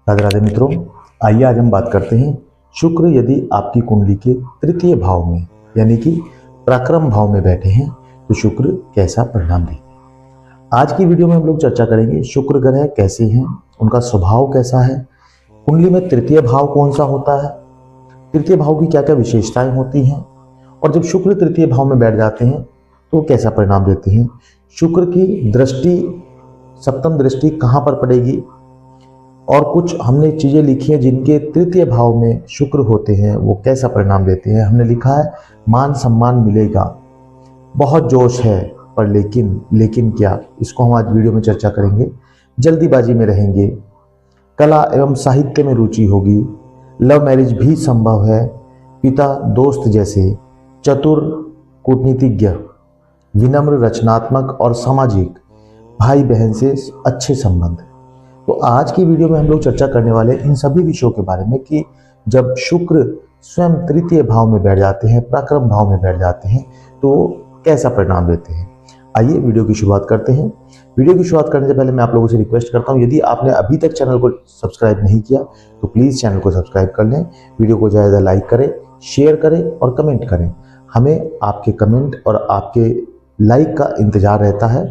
राधे राधे मित्रों, आइए आज हम बात करते हैं शुक्र यदि आपकी कुंडली के तृतीय भाव में यानी कि पराक्रम भाव में बैठे हैं तो शुक्र कैसा परिणाम देंगे। आज की वीडियो में हम लोग चर्चा करेंगे शुक्र ग्रह कैसे हैं, उनका स्वभाव कैसा है, कुंडली में तृतीय भाव कौन सा होता है, तृतीय भाव की क्या क्या विशेषताएं होती हैं और जब शुक्र तृतीय भाव में बैठ जाते हैं तो कैसा परिणाम देते हैं। शुक्र की दृष्टि, सप्तम दृष्टि कहाँ पर पड़ेगी और कुछ हमने चीजें लिखी हैं जिनके तृतीय भाव में शुक्र होते हैं वो कैसा परिणाम देते हैं। हमने लिखा है मान सम्मान मिलेगा, बहुत जोश है पर लेकिन क्या, इसको हम आज वीडियो में चर्चा करेंगे। जल्दीबाजी में रहेंगे, कला एवं साहित्य में रुचि होगी, लव मैरिज भी संभव है, पिता दोस्त जैसे, चतुर कूटनीतिज्ञ, विनम्र रचनात्मक और सामाजिक, भाई बहन से अच्छे संबंध। तो आज की वीडियो में हम लोग चर्चा करने वाले इन सभी विषयों के बारे में कि जब शुक्र स्वयं तृतीय भाव में बैठ जाते हैं, पराक्रम भाव में बैठ जाते हैं तो कैसा परिणाम देते हैं। आइए वीडियो की शुरुआत करते हैं। वीडियो की शुरुआत करने से पहले मैं आप लोगों से रिक्वेस्ट करता हूं, यदि आपने अभी तक चैनल को सब्सक्राइब नहीं किया तो प्लीज़ चैनल को सब्सक्राइब कर लें, वीडियो को ज़्यादा लाइक करें, शेयर करें और कमेंट करें। हमें आपके कमेंट और आपके लाइक का इंतजार रहता है,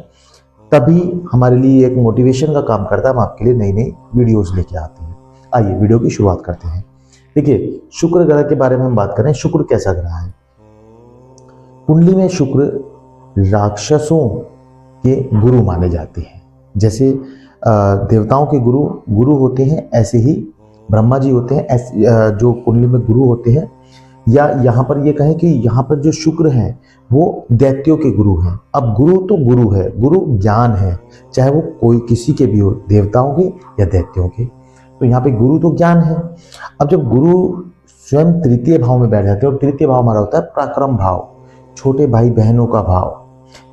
तभी हमारे लिए एक मोटिवेशन का काम करता है, हम आपके लिए नई नई वीडियोस लेके आते हैं। आइए वीडियो की शुरुआत करते हैं। देखिए, शुक्र ग्रह के बारे में हम बात करें। शुक्र कैसा ग्रह है? कुंडली में शुक्र राक्षसों के गुरु माने जाते हैं। जैसे देवताओं के गुरु होते हैं, ऐसे ही ब्रह्मा जी होते हैं, ऐसे जो कुंडली में गुरु होते हैं, या यहाँ पर ये कहें कि यहाँ पर जो शुक्र हैं वो दैत्यों के गुरु हैं। अब गुरु तो गुरु है, गुरु ज्ञान है, चाहे वो कोई किसी के भी हो, देवताओं के या दैत्यों के। तो यहाँ पे गुरु तो ज्ञान है। अब जब गुरु स्वयं तृतीय भाव में बैठ जाते हैं और तृतीय भाव हमारा होता है पराक्रम भाव, छोटे भाई बहनों का भाव।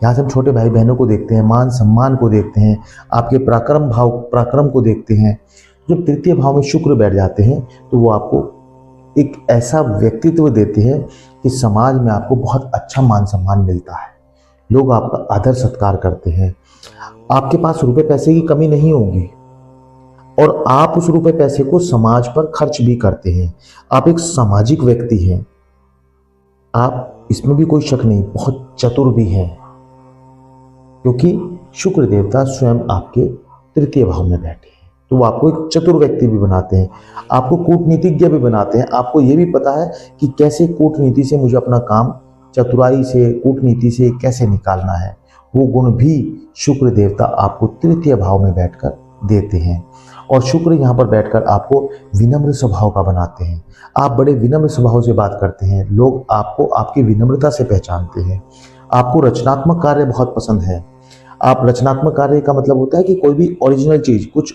यहाँ से हम छोटे भाई बहनों को देखते हैं, मान सम्मान को देखते हैं, आपके पराक्रम को देखते हैं। जब तृतीय भाव में शुक्र बैठ जाते हैं तो वो आपको एक ऐसा व्यक्तित्व देते हैं कि समाज में आपको बहुत अच्छा मान सम्मान मिलता है, लोग आपका आदर सत्कार करते हैं, आपके पास रुपए पैसे की कमी नहीं होगी और आप उस रुपए पैसे को समाज पर खर्च भी करते हैं। आप एक सामाजिक व्यक्ति हैं, आप इसमें भी कोई शक नहीं, बहुत चतुर भी हैं, क्योंकि शुक्र देवता स्वयं आपके तृतीय भाव में बैठे हैं। तो वो आपको एक चतुर व्यक्ति भी बनाते हैं, आपको कूटनीतिज्ञ भी बनाते हैं। आपको ये भी पता है कि कैसे कूटनीति से मुझे अपना काम चतुराई से, कूटनीति से कैसे निकालना है। वो गुण भी शुक्र देवता आपको तृतीय भाव में बैठकर देते हैं। और शुक्र यहाँ पर बैठकर आपको विनम्र स्वभाव का बनाते हैं। आप बड़े विनम्र स्वभाव से बात करते हैं, लोग आपको आपकी विनम्रता से पहचानते हैं। आपको रचनात्मक कार्य बहुत पसंद है। आप रचनात्मक कार्य का मतलब होता है कि कोई भी ओरिजिनल चीज, कुछ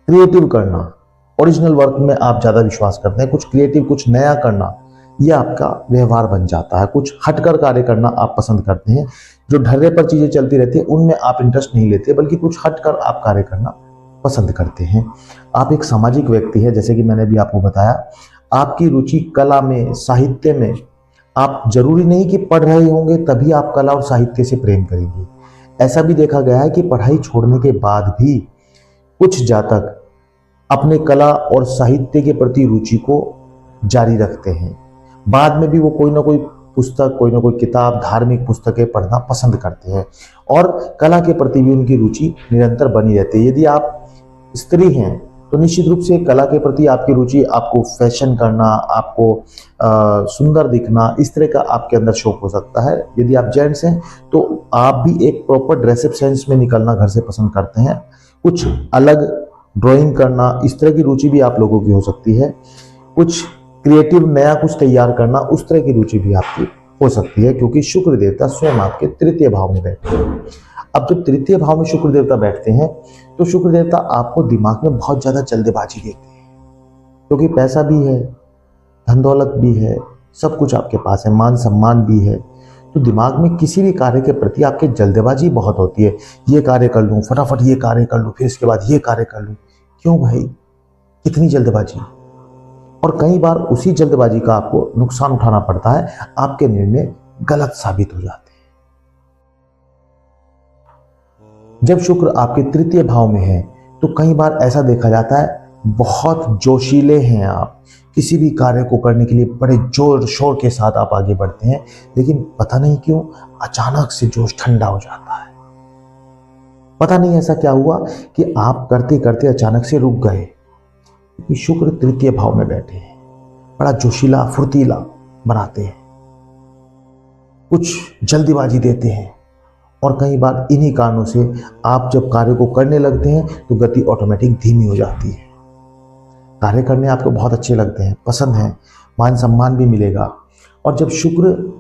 क्रिएटिव करना, ओरिजिनल वर्क में आप ज़्यादा विश्वास करते हैं। कुछ क्रिएटिव, कुछ नया करना, ये आपका व्यवहार बन जाता है। कुछ हटकर कार्य करना आप पसंद करते हैं। जो ढर्रे पर चीज़ें चलती रहती हैं उनमें आप इंटरेस्ट नहीं लेते, बल्कि कुछ हटकर आप कार्य करना पसंद करते हैं। आप एक सामाजिक व्यक्ति है, जैसे कि मैंने भी आपको बताया। आपकी रुचि कला में, साहित्य में। आप जरूरी नहीं कि पढ़ रहे होंगे तभी आप कला और साहित्य से प्रेम करेंगे। ऐसा भी देखा गया है कि पढ़ाई छोड़ने के बाद भी कुछ जातक अपने कला और साहित्य के प्रति रुचि को जारी रखते हैं। बाद में भी वो कोई ना कोई पुस्तक, कोई ना कोई किताब, धार्मिक पुस्तकें पढ़ना पसंद करते हैं और कला के प्रति भी उनकी रुचि निरंतर बनी रहती है। यदि आप स्त्री हैं तो निश्चित रूप से कला के प्रति आपकी रुचि, आपको फैशन करना, आपको सुंदर दिखना, इस तरह का आपके अंदर शौक हो सकता है। यदि आप जेंट्स हैं तो आप भी एक प्रॉपर ड्रेसअप सेंस में निकलना घर से पसंद करते हैं। कुछ अलग ड्राइंग करना, इस तरह की रुचि भी आप लोगों की हो सकती है। कुछ क्रिएटिव, नया कुछ तैयार करना, उस तरह की रुचि भी आपकी हो सकती है, क्योंकि शुक्र देवता स्वयं आपके तृतीय भाव में बैठते हैं। अब जब तृतीय भाव में शुक्र देवता बैठते हैं तो शुक्र देवता आपको दिमाग में बहुत ज्यादा जल्दबाजी देते हैं, क्योंकि पैसा भी है, धन दौलत भी है, सब कुछ आपके पास है, मान सम्मान भी है। तो दिमाग में किसी भी कार्य के प्रति आपके जल्दबाजी बहुत होती है। ये कार्य कर लूं, फटाफट ये कार्य कर लूं, फिर इसके बाद ये कार्य कर लूं। क्यों भाई इतनी जल्दबाजी? और कई बार उसी जल्दबाजी का आपको नुकसान उठाना पड़ता है, आपके निर्णय गलत साबित हो जाते हैं। जब शुक्र आपके तृतीय भाव में है तो कई बार ऐसा देखा जाता है बहुत जोशीले हैं आप, किसी भी कार्य को करने के लिए बड़े जोर शोर के साथ आप आगे बढ़ते हैं, लेकिन पता नहीं क्यों अचानक से जोश ठंडा हो जाता है। पता नहीं ऐसा क्या हुआ कि आप करते करते अचानक से रुक गए, क्योंकि शुक्र तृतीय भाव में बैठे हैं, बड़ा जोशीला फुर्तीला बनाते हैं, कुछ जल्दीबाजी देते हैं, और कई बार इन्हीं कारणों से आप जब कार्य को करने लगते हैं तो गति ऑटोमेटिक धीमी हो जाती है। कार्य करने आपको बहुत अच्छे लगते हैं, पसंद हैं, मान सम्मान भी मिलेगा। और जब शुक्र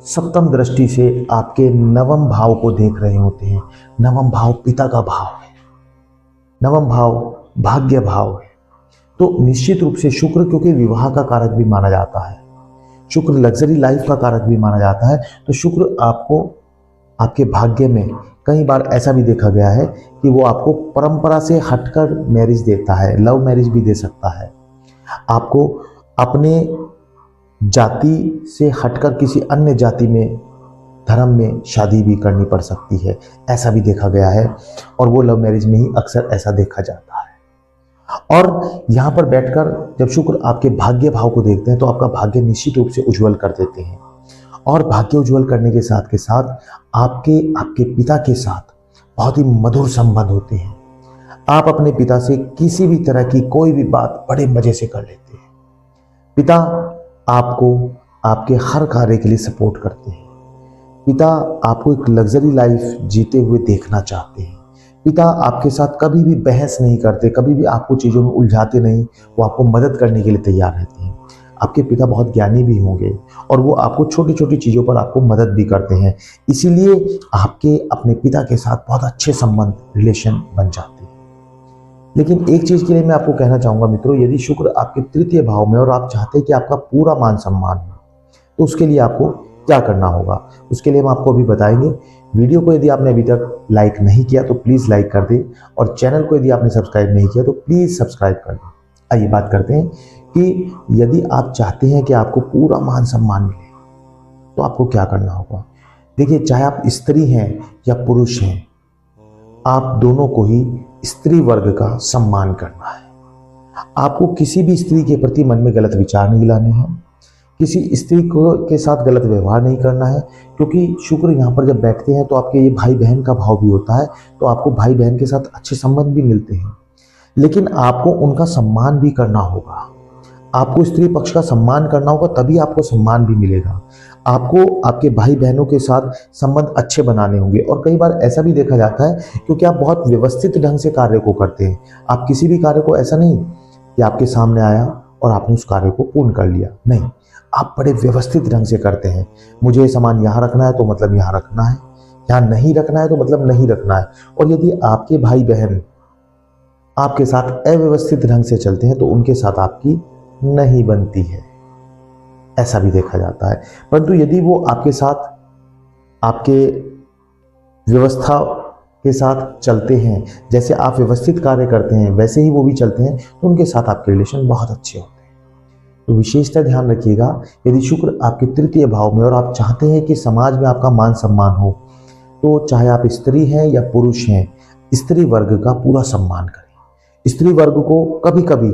सप्तम दृष्टि से आपके नवम भाव को देख रहे होते हैं, नवम भाव पिता का भाव है, नवम भाव भाग्य भाव है, तो निश्चित रूप से शुक्र, क्योंकि विवाह का कारक भी माना जाता है, शुक्र लग्जरी लाइफ का कारक भी माना जाता है, तो शुक्र आपको आपके भाग्य में कई बार ऐसा भी देखा गया है कि वो आपको परंपरा से हटकर मैरिज देता है, लव मैरिज भी दे सकता है, आपको अपने जाति से हटकर किसी अन्य जाति में धर्म में शादी भी करनी पड़ सकती है, ऐसा भी देखा गया है। और वो लव मैरिज में ही अक्सर ऐसा देखा जाता है। और यहाँ पर बैठकर जब शुक्र आपके भाग्य भाव को देखते हैं तो आपका भाग्य निश्चित रूप से उज्जवल कर देते हैं, और भाग्य उज्जवल करने के साथ आपके पिता के साथ बहुत ही मधुर संबंध होते हैं। आप अपने पिता से किसी भी तरह की कोई भी बात बड़े मजे से कर लेते हैं। पिता आपको आपके हर कार्य के लिए सपोर्ट करते हैं। पिता आपको एक लग्जरी लाइफ जीते हुए देखना चाहते हैं। पिता आपके साथ कभी भी बहस नहीं करते, कभी भी आपको चीज़ों में उलझाते नहीं, वो आपको मदद करने के लिए तैयार रहते हैं। आपके पिता बहुत ज्ञानी भी होंगे और वो आपको छोटी छोटी चीज़ों पर आपको मदद भी करते हैं, इसीलिए आपके अपने पिता के साथ बहुत अच्छे संबंध रिलेशन बन जाते हैं। लेकिन एक चीज़ के लिए मैं आपको कहना चाहूँगा मित्रों, यदि शुक्र आपके तृतीय भाव में और आप चाहते हैं कि आपका पूरा मान सम्मान हो, तो उसके लिए आपको क्या करना होगा, उसके लिए हम आपको अभी बताएंगे। वीडियो को यदि आपने अभी तक लाइक नहीं किया तो प्लीज़ लाइक कर दें, और चैनल को यदि आपने सब्सक्राइब नहीं किया तो प्लीज़ सब्सक्राइब कर दें। आइए बात करते हैं कि यदि आप चाहते हैं कि आपको पूरा मान सम्मान मिले तो आपको क्या करना होगा। देखिए, चाहे आप स्त्री हैं या पुरुष हैं, आप दोनों को ही स्त्री वर्ग का सम्मान करना है। आपको किसी भी स्त्री के प्रति मन में गलत विचार नहीं लाने हैं, किसी स्त्री को के साथ गलत व्यवहार नहीं करना है, क्योंकि शुक्र यहाँ पर जब बैठते हैं तो आपके ये भाई बहन का भाव भी होता है, तो आपको भाई बहन के साथ अच्छे संबंध भी मिलते हैं, लेकिन आपको उनका सम्मान भी करना होगा। आपको स्त्री पक्ष का सम्मान करना होगा, तभी आपको सम्मान भी मिलेगा। आपको आपके भाई बहनों के साथ संबंध अच्छे बनाने होंगे, और कई बार ऐसा भी देखा जाता है क्योंकि आप बहुत व्यवस्थित ढंग से कार्य को करते हैं। आप किसी भी कार्य को ऐसा नहीं कि आपके सामने आया और आपने उस कार्य को पूर्ण कर लिया, नहीं, आप बड़े व्यवस्थित ढंग से करते हैं। मुझे ये सामान यहाँ रखना है तो मतलब यहाँ रखना है, यहाँ नहीं रखना है तो मतलब नहीं रखना है। और यदि आपके भाई बहन आपके साथ अव्यवस्थित ढंग से चलते हैं तो उनके साथ आपकी नहीं बनती है, ऐसा भी देखा जाता है। परंतु यदि वो आपके साथ आपके व्यवस्था के साथ चलते हैं, जैसे आप व्यवस्थित कार्य करते हैं वैसे ही वो भी चलते हैं, तो उनके साथ आपके रिलेशन बहुत अच्छे होते हैं। तो विशेषता ध्यान रखिएगा, यदि शुक्र आपके तृतीय भाव में और आप चाहते हैं कि समाज में आपका मान सम्मान हो, तो चाहे आप स्त्री हैं या पुरुष हैं, स्त्री वर्ग का पूरा सम्मान करें। स्त्री वर्ग को कभी कभी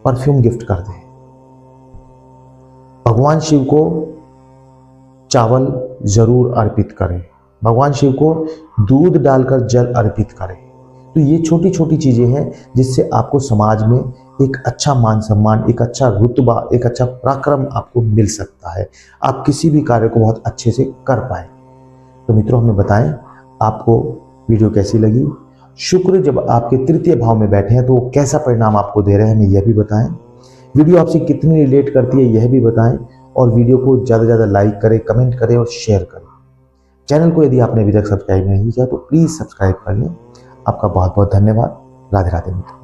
परफ्यूम गिफ्ट कर दें। भगवान शिव को चावल जरूर अर्पित करें, भगवान शिव को दूध डालकर जल अर्पित करें। तो ये छोटी छोटी चीजें हैं जिससे आपको समाज में एक अच्छा मान सम्मान, एक अच्छा रुतबा, एक अच्छा पराक्रम आपको मिल सकता है। आप किसी भी कार्य को बहुत अच्छे से कर पाए। तो मित्रों, हमें बताएं आपको वीडियो कैसी लगी। शुक्र जब आपके तृतीय भाव में बैठे हैं तो वो कैसा परिणाम आपको दे रहे हैं, हमें यह भी बताएं। वीडियो आपसे कितनी रिलेट करती है यह भी बताएं, और वीडियो को ज़्यादा से ज़्यादा लाइक करें, कमेंट करें और शेयर करें। चैनल को यदि आपने अभी तक सब्सक्राइब नहीं किया तो प्लीज़ सब्सक्राइब कर लें। आपका बहुत बहुत धन्यवाद। राधे राधे मित्रों।